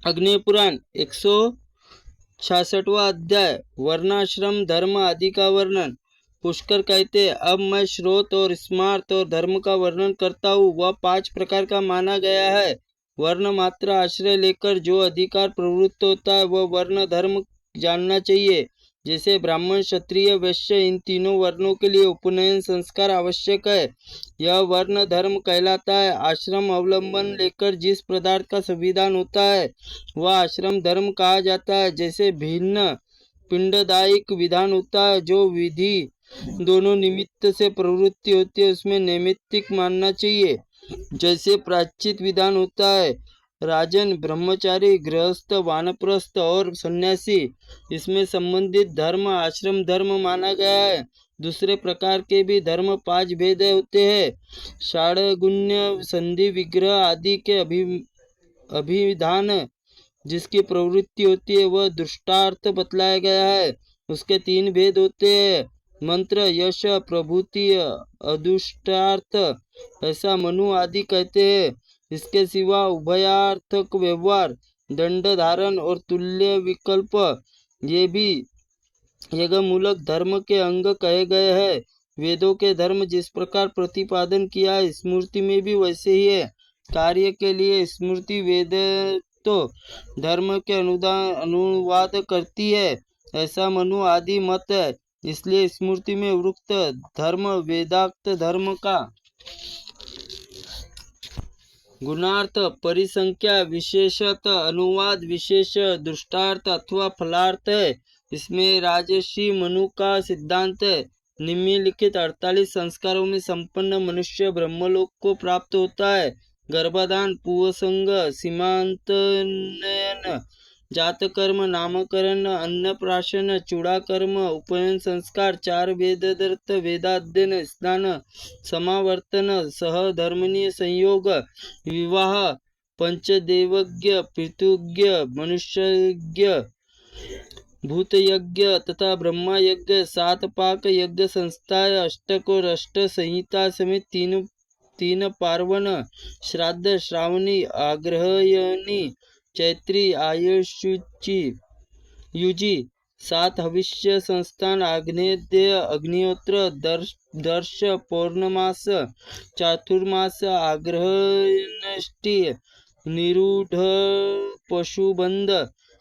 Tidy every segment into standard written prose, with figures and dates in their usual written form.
अग्नि पुराण 166वां अध्याय वर्णाश्रम धर्म आदि का वर्णन। पुष्कर कहते, अब मैं श्रोत और स्मार्त और धर्म का वर्णन करता हूँ। वह 5 प्रकार का माना गया है। वर्ण मात्र आश्रय लेकर जो अधिकार प्रवृत्त होता है वह वर्ण धर्म जानना चाहिए। जैसे ब्राह्मण, क्षत्रिय, वैश्य, इन तीनों वर्णों के लिए उपनयन संस्कार आवश्यक है। यह वर्ण धर्म कहलाता है। आश्रम अवलंबन लेकर जिस पदार्थ का संविधान होता है वह आश्रम धर्म कहा जाता है। जैसे भिन्न पिंडदायिक विधान होता है, जो विधि दोनों निमित्त से प्रवृत्ति होती है उसमें नैमित्तिक मानना चाहिए। जैसे प्रायश्चित विधान होता है, राजन, ब्रह्मचारी, गृहस्थ, वानप्रस्थ और सन्यासी, इसमें संबंधित धर्म आश्रम धर्म माना गया है। दूसरे प्रकार के भी धर्म 5 भेद होते हैं। षाड्गुण्य, संधि, विग्रह आदि के अभिधान जिसकी प्रवृत्ति होती है वह दृष्टार्थ बतलाया गया है। उसके 3 भेद होते हैं, मंत्र, यश, प्रभूति, अदुष्टार्थ, ऐसा मनु आदि कहते हैं। इसके सिवा उभयार्थक व्यवहार, दंड धारण और तुल्य विकल्प ये भी यज्ञमूलक धर्म के अंग कहे गए हैं। वेदों के धर्म जिस प्रकार प्रतिपादन किया है स्मृति में भी वैसे ही है। कार्य के लिए स्मृति वेद तो धर्म के अनुवाद करती है, ऐसा मनु आदि मत है। इसलिए स्मृति में उक्त धर्म वेदाक्त धर्म का गुणार्थ, परिसंख्या, विशेषत, अनुवाद, विशेष, दृष्टार्थ अथवा फलार्थ है। इसमें राजर्षि मनु का सिद्धांत है। निम्नलिखित 48 संस्कारों में संपन्न मनुष्य ब्रह्मलोक को प्राप्त होता है। गर्भाधान, पुंसंग, सीमांतनयन, जातकर्म, नामकरण, अन्नप्राशन, चूड़ाकर्म, उपनयन संस्कार, 4 वेददर्थ, वेदाध्ययन, स्नान, समावर्तन, सहधर्मनीय संयोग, विवाह, पंचदेवज्ञ, पितृज्ञ, मनुष्यज्ञ, भूतयज्ञ तथा ब्रह्मा यज्ञ, 7 पाक यज्ञ संस्थाएं, अष्टक और अष्ट संहिता समेत 3 पार्वन, श्राद्ध, श्रावणी, आग्रहयनी, चैत्री, आयुषुची, युजी, 7 हविष्य संस्थान, आग्नेय, अग्निहोत्र, दर्श, पौर्णमास, चातुर्मास, आग्रहणष्टि, निरूढ़, पशुबंध,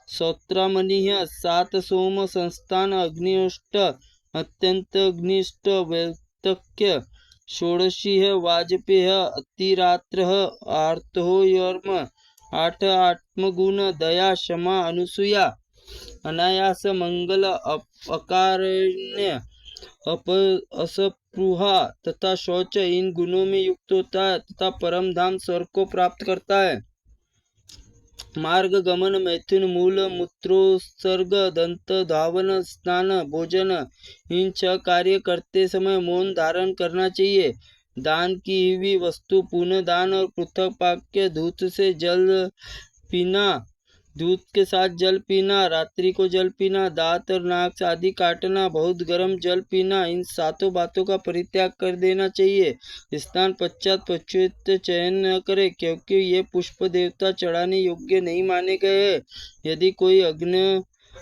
सौत्रामणिः, 7 सोम संस्थान, अग्निष्ट, अत्यंत अग्निष्ट, वैतक्य, षोडशी है, वाजपेय, अतिरात्र, आर्तोयर्म, 8 आत्मगुण, दया, क्षमा, अनुसूया, अनायास, मंगल, अकारण्य, असपृहा तथा शौच इन गुणों में युक्त होता है तथा परम धाम स्वर्ग को प्राप्त करता है। मार्ग, गमन, मैथुन, मूल, मूत्रोत्सर्ग, दंत धावन, स्नान, भोजन, इन 6 कार्य करते समय मौन धारण करना चाहिए। दान की हुई वस्तु पुनः दान और पृथक पाक्य, दूध से जल पीना, दूध के साथ जल पीना, रात्रि को जल पीना, दांत और नाक आदि काटना, बहुत गर्म जल पीना, इन 7 बातों का परित्याग कर देना चाहिए। स्नान पश्चात पश्चात चयन न करे, क्योंकि ये पुष्प देवता चढ़ाने योग्य नहीं माने गए हैं। यदि कोई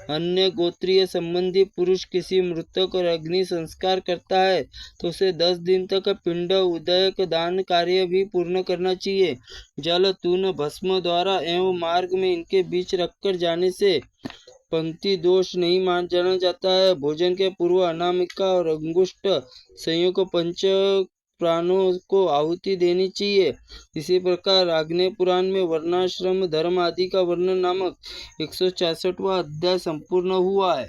अन्य गोत्रीय संबंधी पुरुष किसी मृतक और अग्नि संस्कार करता है तो उसे 10 दिन तक पिंड उदयक दान कार्य भी पूर्ण करना चाहिए। जल, तून, भस्म द्वारा एवं मार्ग में इनके बीच रखकर जाने से पंक्ति दोष नहीं मान जाना जाता है। भोजन के पूर्व अनामिका और अंगुष्ठ संयोग पंच प्राणों को आहुति देनी चाहिए। इसी प्रकार आग्नेय पुराण में वर्णाश्रम धर्म आदि का वर्णन नामक 166वां अध्याय संपूर्ण हुआ है।